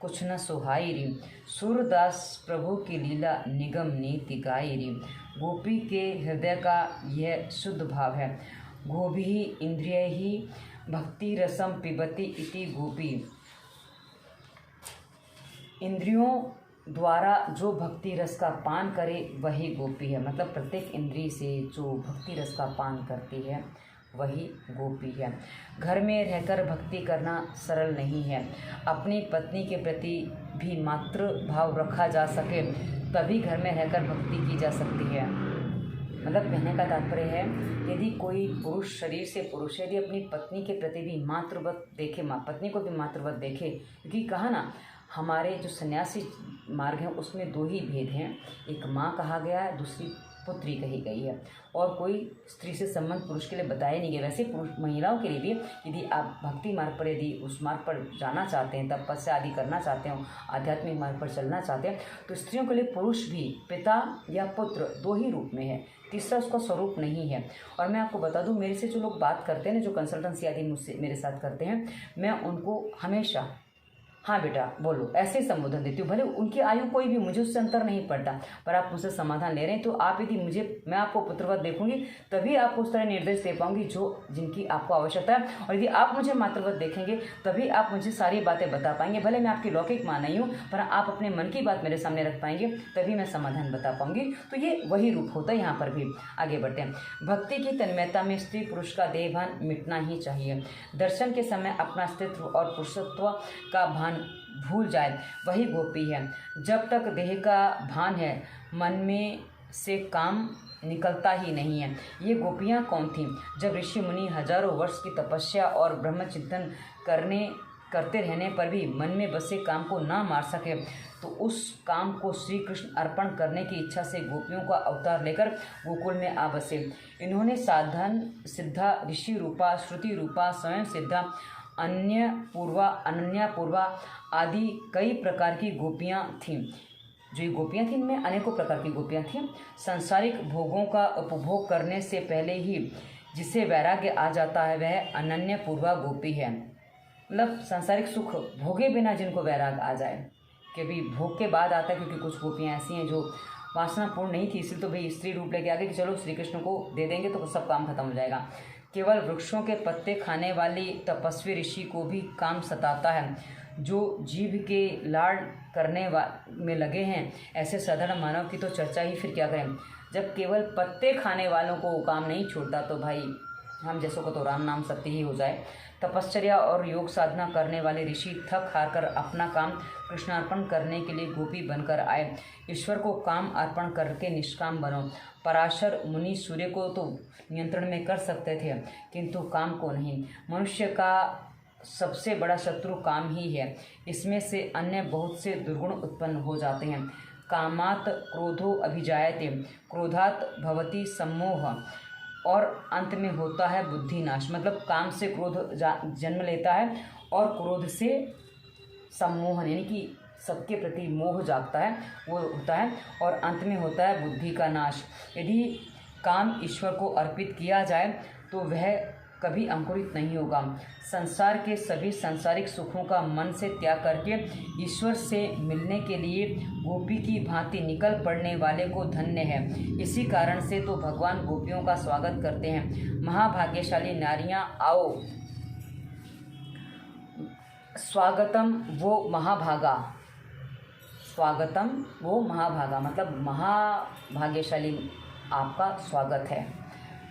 कुछ न सुहाई री, सूरदास प्रभु की लीला निगम नीति गाई री। गोपी के हृदय का यह शुद्ध भाव है। गोभी इंद्रिय ही भक्ति रसम पिबती इति गोपी। इंद्रियों द्वारा जो भक्ति रस का पान करे वही गोपी है। मतलब प्रत्येक इंद्रिय से जो भक्ति रस का पान करती है वही गोपी है। घर में रहकर भक्ति करना सरल नहीं है। अपनी पत्नी के प्रति भी मातृ भाव रखा जा सके तभी घर में रहकर भक्ति की जा सकती है। मतलब कहने का तात्पर्य है, यदि कोई पुरुष शरीर से पुरुष यदि अपनी पत्नी के प्रति भी मातृवत देखे, पत्नी को भी मातृवत देखे, क्योंकि कहा ना हमारे जो सन्यासी मार्ग हैं उसमें 2 ही भेद हैं, एक माँ कहा गया है, दूसरी पुत्री कही गई है। और कोई स्त्री से संबंध पुरुष के लिए बताया नहीं गया। वैसे पुरुष महिलाओं के लिए भी यदि आप भक्ति मार्ग पर यदि उस मार्ग पर जाना चाहते हैं, तपस्या आदि करना चाहते हो, आध्यात्मिक मार्ग पर चलना चाहते हैं, तो स्त्रियों के लिए पुरुष भी पिता या पुत्र 2 ही रूप में है, तीसरा उसका स्वरूप नहीं है। और मैं आपको बता दूं, मेरे से जो लोग बात करते हैं ना, जो कंसल्टेंसी आदि मुझसे मेरे साथ करते हैं, मैं उनको हमेशा हाँ बेटा बोलो, ऐसे संबोधन देती हूँ। भले उनकी आयु कोई भी, मुझे उससे अंतर नहीं पड़ता, पर आप मुझसे समाधान ले रहे हैं तो आप यदि मैं आपको पुत्रवत देखूंगी तभी आपको उस तरह निर्देश दे पाऊंगी जो जिनकी आपको आवश्यकता है, और यदि आप मुझे मातृवत देखेंगे तभी आप मुझे सारी बातें बता पाएंगे। भले मैं आपकी लौकिक माँ नहीं हूँ, पर आप अपने मन की बात मेरे सामने रख पाएंगे तभी मैं समाधान बता पाऊंगी। तो ये वही रूप होता है यहाँ पर भी। आगे बढ़ते हैं। भक्ति की तन्मयता में स्त्री पुरुष का देहभान मिटना ही चाहिए। दर्शन के समय अपना अस्तित्व और पुरुषत्व का भान भूल जाए वही गोपी है। जब तक देह का भान है मन में से काम निकलता ही नहीं है। ये गोपियाँ कौन थीं? जब ऋषि मुनि हजारों वर्ष की तपस्या और ब्रह्मचिंतन करते रहने पर भी मन में बसे काम को ना मार सके तो उस काम को श्री कृष्ण अर्पण करने की इच्छा से गोपियों का अवतार लेकर गोकुल में आ बसे। इन्होंने साधन सिद्धा, ऋषि रूपा, श्रुति रूपा, स्वयं सिद्धा, अनन्या पूर्वा आदि कई प्रकार की गोपियाँ थीं। जो ये गोपियाँ थीं इनमें अनेकों प्रकार की गोपियाँ थीं। सांसारिक भोगों का उपभोग करने से पहले ही जिसे वैराग्य आ जाता है वह अनन्य पूर्वा गोपी है। मतलब सांसारिक सुख भोगे बिना जिनको वैराग आ जाए, कि भी भोग के बाद आता है, क्योंकि कुछ गोपियाँ ऐसी हैं जो वासना पूर्ण नहीं थी, इसलिए तो भाई स्त्री रूप लेके आ गए कि चलो श्री कृष्ण को दे देंगे तो सब काम खत्म हो जाएगा। केवल वृक्षों के पत्ते खाने वाली तपस्वी ऋषि को भी काम सताता है। जो जीव के लाड करने में लगे हैं ऐसे साधारण मानव की तो चर्चा ही फिर क्या करें। जब केवल पत्ते खाने वालों को काम नहीं छोड़ता तो भाई हम जैसों को तो राम नाम सत्य ही हो जाए। तपश्चर्या और योग साधना करने वाले ऋषि थक हार कर अपना काम कृष्णार्पण करने के लिए गोपी बनकर आए। ईश्वर को काम अर्पण करके निष्काम बनो। पराशर मुनि सूर्य को तो नियंत्रण में कर सकते थे किंतु काम को नहीं। मनुष्य का सबसे बड़ा शत्रु काम ही है। इसमें से अन्य बहुत से दुर्गुण उत्पन्न हो जाते हैं। कामात क्रोधो अभिजायते, क्रोधात भवति सम्मोह, और अंत में होता है बुद्धि नाश। मतलब काम से क्रोध जन्म लेता है और क्रोध से सम्मोहन यानी कि सबके प्रति मोह जागता है, वो होता है, और अंत में होता है बुद्धि का नाश। यदि काम ईश्वर को अर्पित किया जाए तो वह कभी अंकुरित नहीं होगा। संसार के सभी सांसारिक सुखों का मन से त्याग करके ईश्वर से मिलने के लिए गोपी की भांति निकल पड़ने वाले को धन्य है। इसी कारण से तो भगवान गोपियों का स्वागत करते हैं। महाभाग्यशाली नारियां आओ, स्वागतम वो महाभागा। स्वागतम वो महाभागा मतलब महाभाग्यशाली आपका स्वागत है।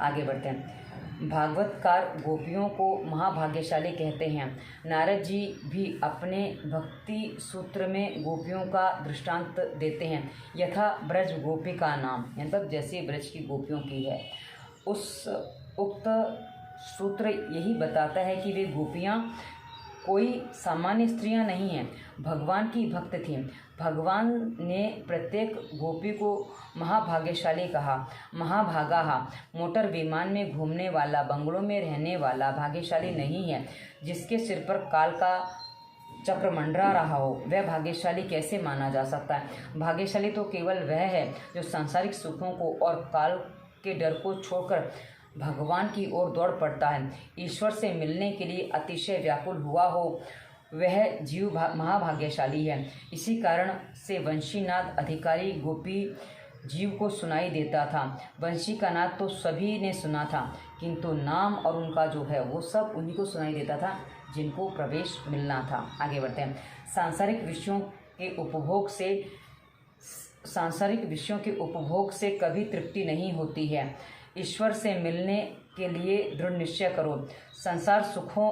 आगे बढ़ते हैं। भागवतकार गोपियों को महाभाग्यशाली कहते हैं। नारद जी भी अपने भक्ति सूत्र में गोपियों का दृष्टांत देते हैं। यथा ब्रज गोपी का नाम, मतलब जैसे ब्रज की गोपियों की है। उस उक्त सूत्र यही बताता है कि वे गोपियाँ कोई सामान्य स्त्रियां नहीं हैं, भगवान की भक्त थीं। भगवान ने प्रत्येक गोपी को महाभाग्यशाली कहा। महाभागा मोटर विमान में घूमने वाला, बंगलों में रहने वाला भाग्यशाली नहीं है। जिसके सिर पर काल का चक्र मंडरा रहा हो वह भाग्यशाली कैसे माना जा सकता है। भाग्यशाली तो केवल वह है जो सांसारिक सुखों को और काल के डर को छोड़कर भगवान की ओर दौड़ पड़ता है। ईश्वर से मिलने के लिए अतिशय व्याकुल हुआ हो वह जीव महाभाग्यशाली है। इसी कारण से वंशीनाद अधिकारी गोपी जीव को सुनाई देता था। वंशी का नाद तो सभी ने सुना था किंतु नाम और उनका जो है वो सब उन्हीं को सुनाई देता था जिनको प्रवेश मिलना था। आगे बढ़ते हैं। सांसारिक विषयों के उपभोग से कभी तृप्ति नहीं होती है। ईश्वर से मिलने के लिए दृढ़ निश्चय करो। संसार सुखों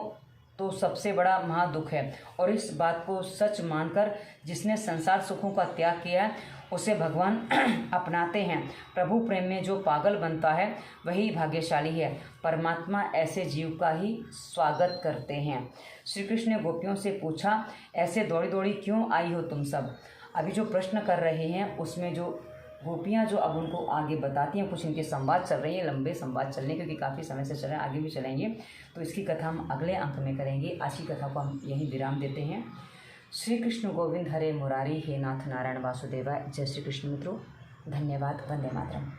तो सबसे बड़ा महादुख है, और इस बात को सच मानकर जिसने संसार सुखों का त्याग किया है उसे भगवान अपनाते हैं। प्रभु प्रेम में जो पागल बनता है वही भाग्यशाली है। परमात्मा ऐसे जीव का ही स्वागत करते हैं। श्री कृष्ण ने गोपियों से पूछा, ऐसे दौड़ी दौड़ी क्यों आई हो तुम सब। अभी जो प्रश्न कर रहे हैं उसमें जो गोपियाँ जो अब उनको आगे बताती हैं, कुछ इनके संवाद चल रही हैं, लंबे संवाद चल रहे हैं क्योंकि काफ़ी समय से चल रहे हैं, आगे भी चलेंगे। तो इसकी कथा हम अगले अंक में करेंगे। आज की कथा को हम यहीं विराम देते हैं। श्री कृष्ण गोविंद हरे मुरारी, हे नाथ नारायण वासुदेवा। जय श्री कृष्ण मित्रों, धन्यवाद। वंदे मातरम।